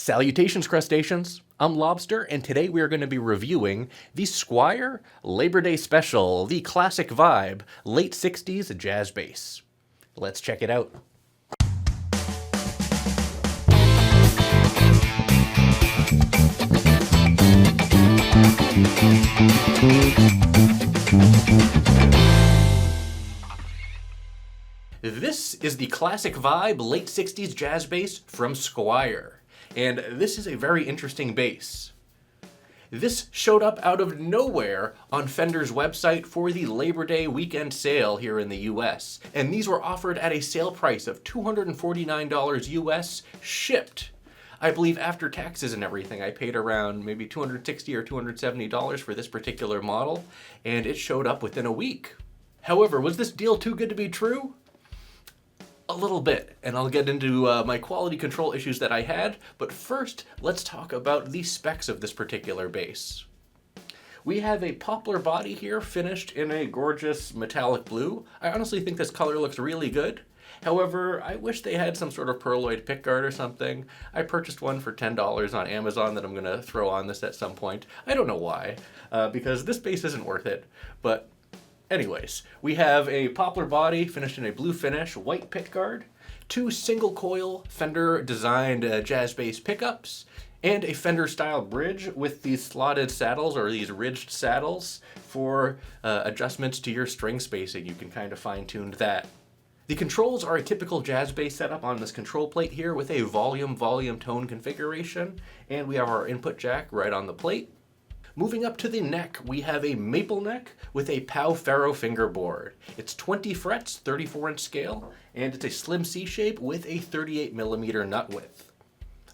Salutations, crustaceans! I'm Lobster, and today we are going to be reviewing the Squier Labor Day Special, the classic vibe, late 60s jazz bass. Let's check it out. This is the classic vibe, late 60s jazz bass from Squier. And this is a very interesting bass. This showed up out of nowhere on Fender's website for the Labor Day weekend sale here in the US. And these were offered at a sale price of $249 US shipped. I believe after taxes and everything, I paid around maybe $260 or $270 for this particular model, and it showed up within a week. However, was this deal too good to be true? A little bit, and I'll get into my quality control issues that I had, but first, let's talk about the specs of this particular bass. We have a poplar body here, finished in a gorgeous metallic blue. I honestly think this color looks really good. However, I wish they had some sort of pearloid pickguard or something. I purchased one for $10 on Amazon that I'm going to throw on this at some point. I don't know why, because this bass isn't worth it, but anyways, we have a poplar body finished in a blue finish, white pickguard, two single coil Fender designed jazz bass pickups, and a Fender style bridge with these slotted saddles or these ridged saddles for adjustments to your string spacing. You can kind of fine tune that. The controls are a typical jazz bass setup on this control plate here with a volume tone configuration, and we have our input jack right on the plate. Moving up to the neck, we have a maple neck with a Pau Ferro fingerboard. It's 20 frets, 34-inch scale, and it's a slim C shape with a 38mm nut width.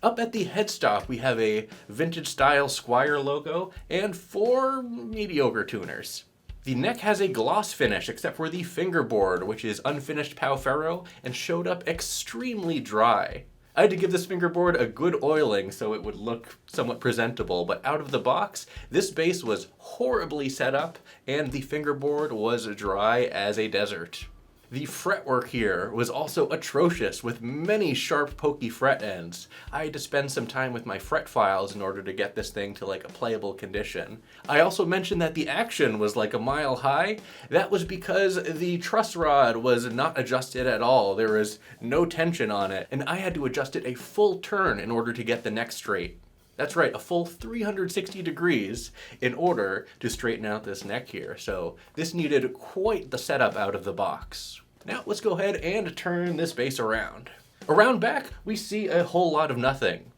Up at the headstock, we have a vintage-style Squier logo and 4 mediocre tuners. The neck has a gloss finish except for the fingerboard, which is unfinished Pau Ferro and showed up extremely dry. I had to give this fingerboard a good oiling so it would look somewhat presentable, but out of the box, this bass was horribly set up and the fingerboard was dry as a desert. The fretwork here was also atrocious with many sharp pokey fret ends. I had to spend some time with my fret files in order to get this thing to like a playable condition. I also mentioned that the action was like a mile high. That was because the truss rod was not adjusted at all. There was no tension on it, and I had to adjust it a full turn in order to get the neck straight. That's right, a full 360 degrees in order to straighten out this neck here. So this needed quite the setup out of the box. Now let's go ahead and turn this bass around. Around back, we see a whole lot of nothing.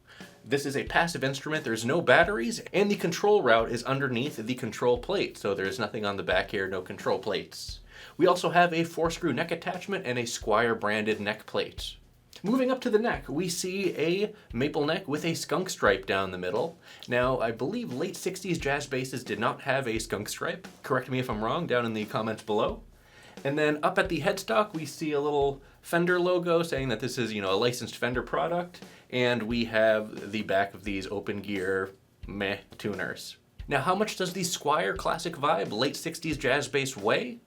This is a passive instrument, there's no batteries, and the control route is underneath the control plate. So there's nothing on the back here, no control plates. We also have a 4-screw neck attachment and a Squier branded neck plate. Moving up to the neck, we see a maple neck with a skunk stripe down the middle. Now, I believe late 60s jazz basses did not have a skunk stripe. Correct me if I'm wrong down in the comments below. And then up at the headstock, we see a little Fender logo saying that this is, a licensed Fender product. And we have the back of these open gear meh tuners. Now, how much does the Squier Classic Vibe late 60s jazz bass weigh?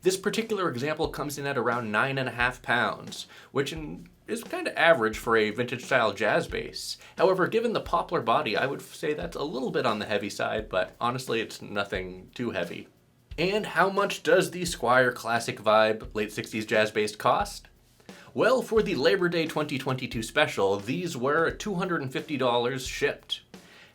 This particular example comes in at around 9.5 pounds, which is kind of average for a vintage-style jazz bass. However, given the poplar body, I would say that's a little bit on the heavy side, but honestly, it's nothing too heavy. And how much does the Squier Classic Vibe late 60s jazz bass cost? Well, for the Labor Day 2022 special, these were $250 shipped.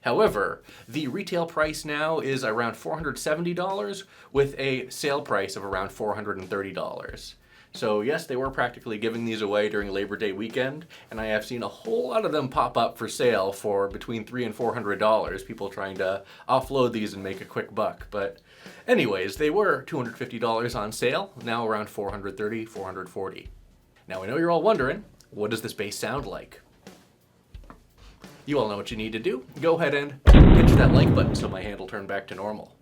However, the retail price now is around $470 with a sale price of around $430. So yes, they were practically giving these away during Labor Day weekend, and I have seen a whole lot of them pop up for sale for between $300 and $400, people trying to offload these and make a quick buck. But anyways, they were $250 on sale, now around $430, $440. Now I know you're all wondering, what does this bass sound like? You all know what you need to do. Go ahead and pinch that like button so my hand will turn back to normal.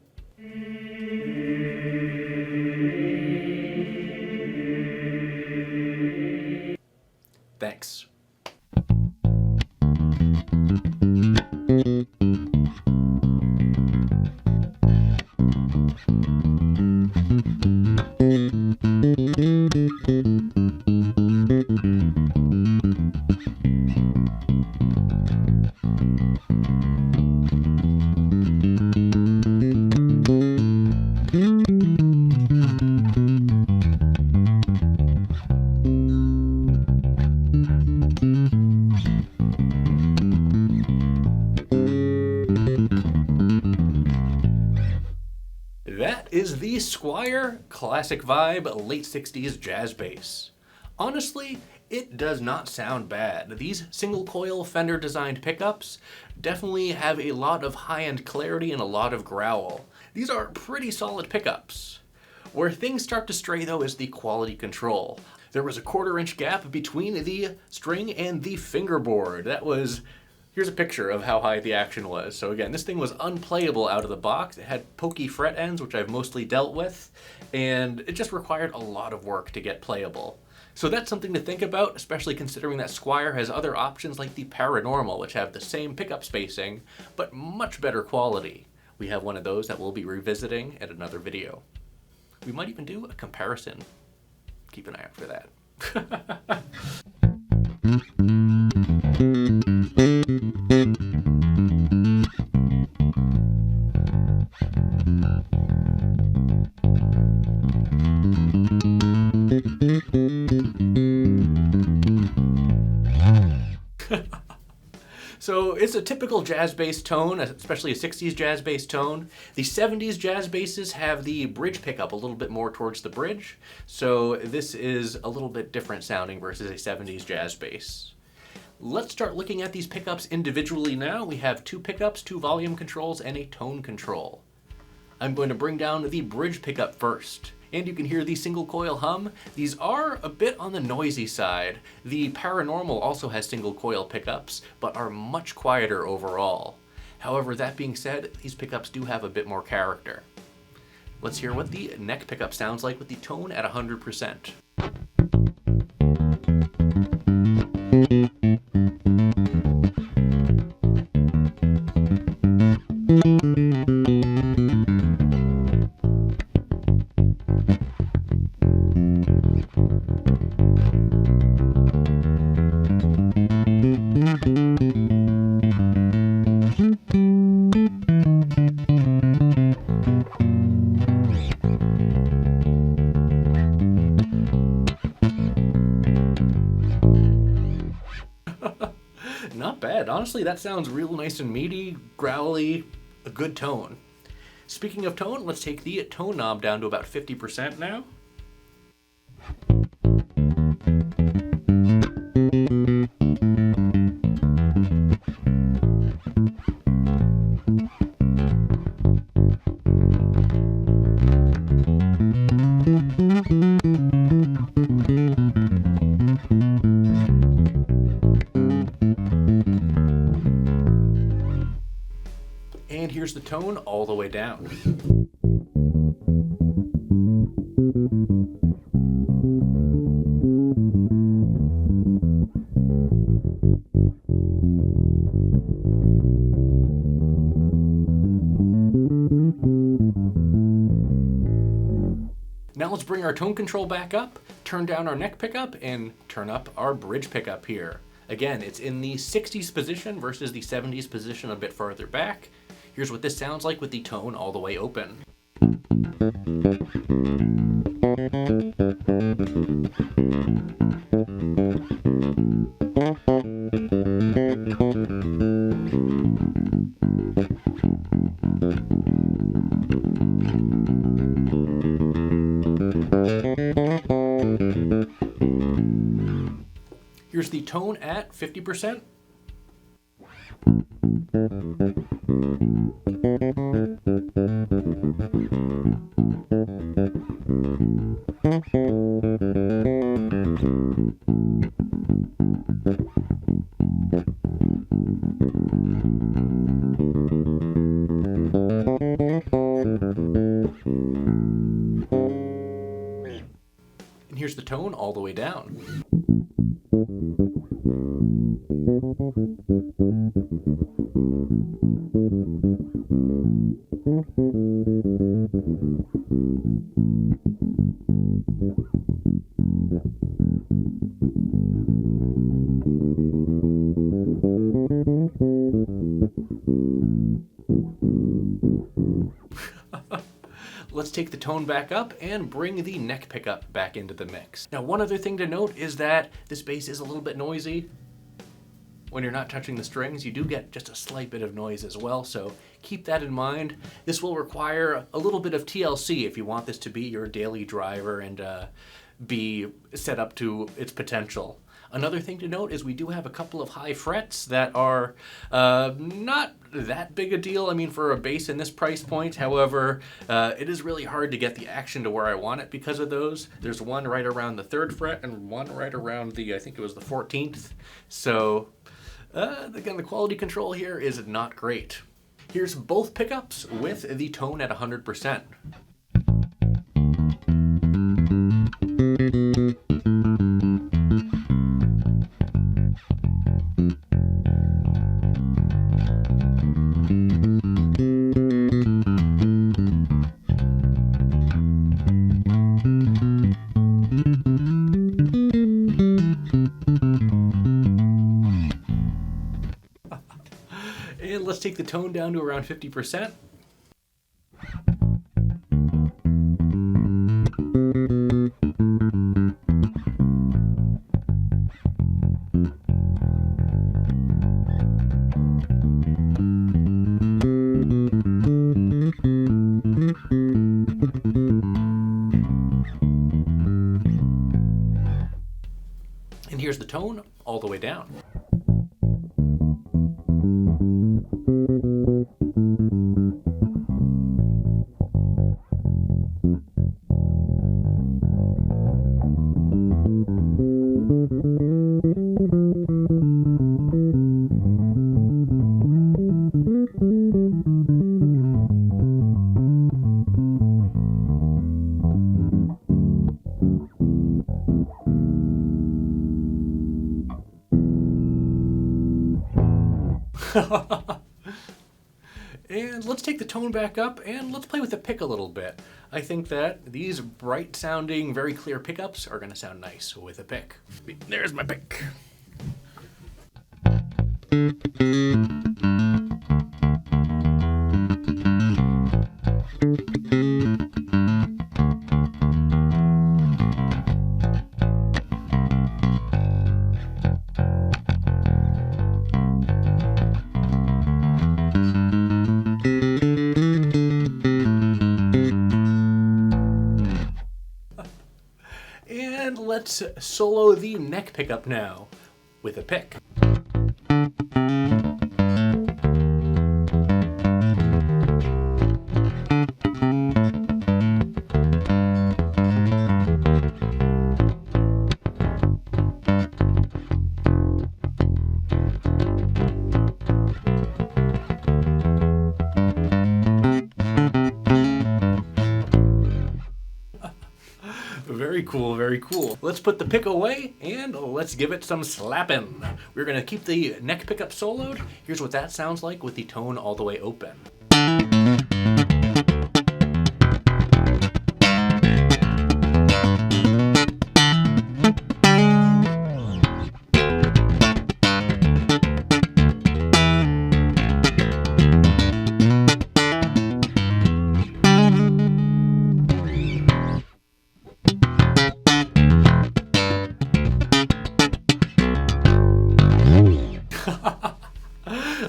Thanks. That is the Squier Classic Vibe late 60s jazz bass. Honestly, it does not sound bad. These single coil Fender designed pickups definitely have a lot of high-end clarity and a lot of growl. These are pretty solid pickups. Where things start to stray though is the quality control. There was a 1/4 inch gap between the string and the fingerboard. Here's a picture of how high the action was. So again, this thing was unplayable out of the box. It had pokey fret ends, which I've mostly dealt with, and it just required a lot of work to get playable. So that's something to think about, especially considering that Squier has other options like the Paranormal, which have the same pickup spacing, but much better quality. We have one of those that we'll be revisiting in another video. We might even do a comparison. Keep an eye out for that. So it's a typical jazz bass tone, especially a 60s jazz bass tone. The 70s jazz basses have the bridge pickup a little bit more towards the bridge, so this is a little bit different sounding versus a 70s jazz bass. Let's start looking at these pickups individually now. We have 2 pickups, 2 volume controls, and a tone control. I'm going to bring down the bridge pickup first. And you can hear the single coil hum. These are a bit on the noisy side. The Paranormal also has single coil pickups, but are much quieter overall. However, that being said, these pickups do have a bit more character. Let's hear what the neck pickup sounds like with the tone at 100%. Not bad. Honestly, that sounds real nice and meaty, growly, a good tone. Speaking of tone, let's take the tone knob down to about 50% now. And here's the tone all the way down. Now let's bring our tone control back up, turn down our neck pickup, and turn up our bridge pickup here. Again, it's in the 60s position versus the 70s position a bit farther back. Here's what this sounds like with the tone all the way open. Here's the tone at 50%. And here's the tone all the way down. Let's take the tone back up and bring the neck pickup back into the mix. Now, one other thing to note is that this bass is a little bit noisy. when you're not touching the strings, you do get just a slight bit of noise as well, so keep that in mind. This will require a little bit of TLC if you want this to be your daily driver and be set up to its potential. Another thing to note is we do have a couple of high frets that are not that big a deal, I mean, for a bass in this price point. However, it is really hard to get the action to where I want it because of those. There's one right around the 3rd fret and one right around the, I think it was the 14th. So, again, the quality control here is not great. Here's both pickups with the tone at 100%. And let's take the tone down to around 50%. And here's the tone all the way down. And let's take the tone back up and let's play with the pick a little bit. I think that these bright sounding, very clear pickups are going to sound nice with a pick. There's my pick. And let's solo the neck pickup now with a pick. Very cool, very cool. Let's put the pick away and let's give it some slapping. We're gonna keep the neck pickup soloed. Here's what that sounds like with the tone all the way open.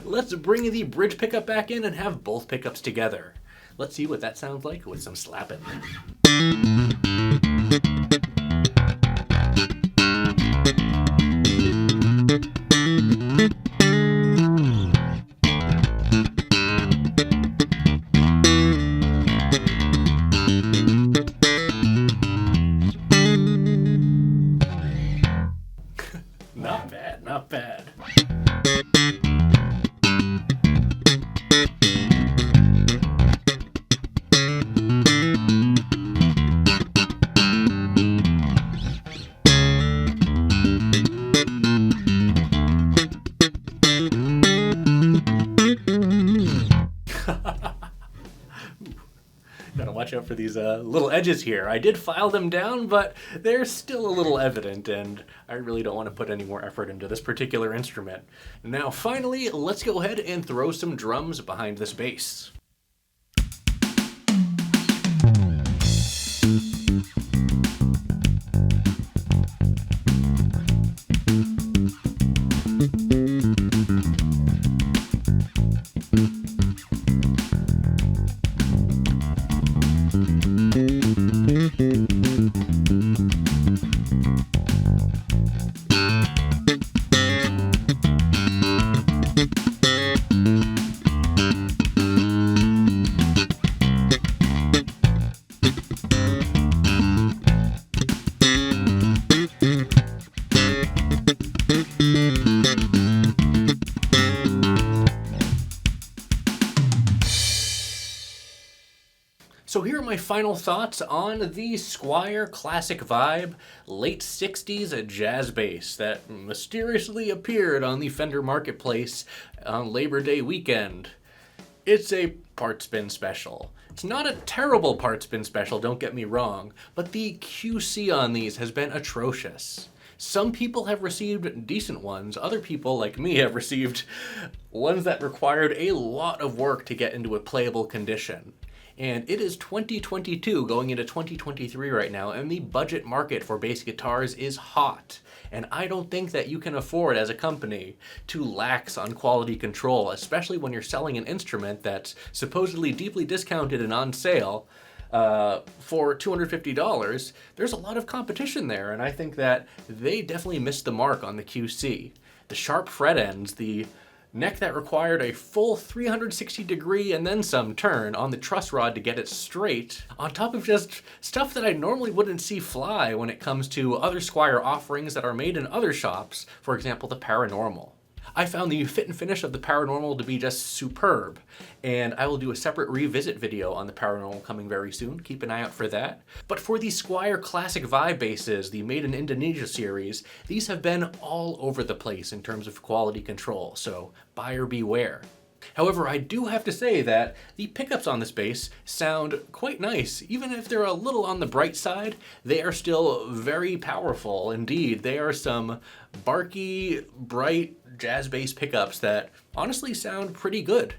Let's bring the bridge pickup back in and have both pickups together. Let's see what that sounds like with some slapping. Not bad, not bad. Gotta watch out for these little edges here. I did file them down, but they're still a little evident, and I really don't want to put any more effort into this particular instrument. Now, finally, let's go ahead and throw some drums behind this bass. So here are my final thoughts on the Squier Classic Vibe late 60s jazz bass that mysteriously appeared on the Fender marketplace on Labor Day weekend. It's a part spin special. It's not a terrible part spin special, don't get me wrong, but the QC on these has been atrocious. Some people have received decent ones, other people like me have received ones that required a lot of work to get into a playable condition. And it is 2022 going into 2023 right now, and the budget market for bass guitars is hot. And I don't think that you can afford as a company to lax on quality control, especially when you're selling an instrument that's supposedly deeply discounted and on sale for $250. There's a lot of competition there, and I think that they definitely missed the mark on the QC. The sharp fret ends, the neck that required a full 360-degree and then some turn on the truss rod to get it straight, on top of just stuff that I normally wouldn't see fly when it comes to other Squier offerings that are made in other shops, for example, the Paranormal. I found the fit and finish of the Paranormal to be just superb, and I will do a separate revisit video on the Paranormal coming very soon. Keep an eye out for that. But for the Squier Classic Vibe basses, the Made in Indonesia series, these have been all over the place in terms of quality control, so buyer beware. However, I do have to say that the pickups on this bass sound quite nice. Even if they're a little on the bright side, they are still very powerful. Indeed, they are some Barky, bright jazz bass pickups that honestly sound pretty good.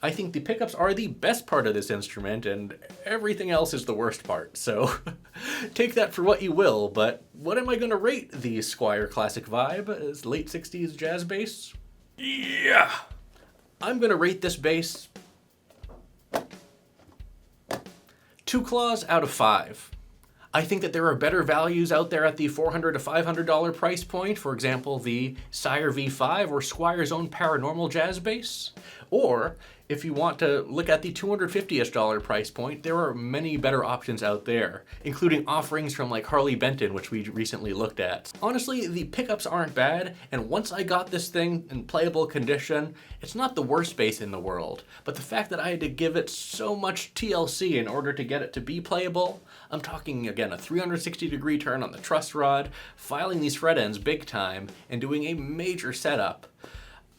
I think the pickups are the best part of this instrument, and everything else is the worst part, so take that for what you will. But what am I going to rate the Squier Classic Vibe as late 60s jazz bass? Yeah! I'm going to rate this bass 2 claws out of 5. I think that there are better values out there at the $400 to $500 price point, for example, the Sire V5 or Squier's own Paranormal jazz bass. Or, if you want to look at the $250-ish price point, there are many better options out there, including offerings from like Harley Benton, which we recently looked at. Honestly, the pickups aren't bad, and once I got this thing in playable condition, it's not the worst bass in the world, but the fact that I had to give it so much TLC in order to get it to be playable, I'm talking again a 360-degree turn on the truss rod, filing these fret ends big time, and doing a major setup.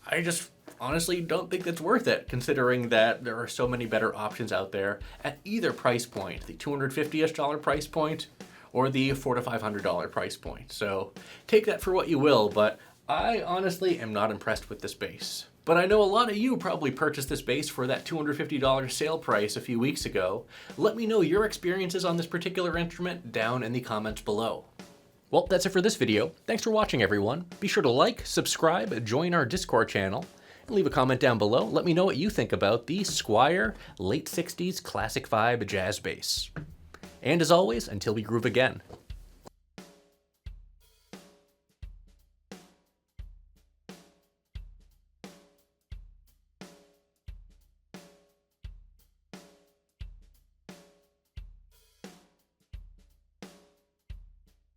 I just honestly don't think that's worth it, considering that there are so many better options out there at either price point, the $250-ish price point or the $400 to $500 price point. So take that for what you will, but I honestly am not impressed with this bass. But I know a lot of you probably purchased this bass for that $250 sale price a few weeks ago. Let me know your experiences on this particular instrument down in the comments below. Well, that's it for this video. Thanks for watching, everyone. Be sure to like, subscribe, join our Discord channel, and leave a comment down below. Let me know what you think about the Squier late 60s Classic Vibe jazz bass. And as always, until we groove again,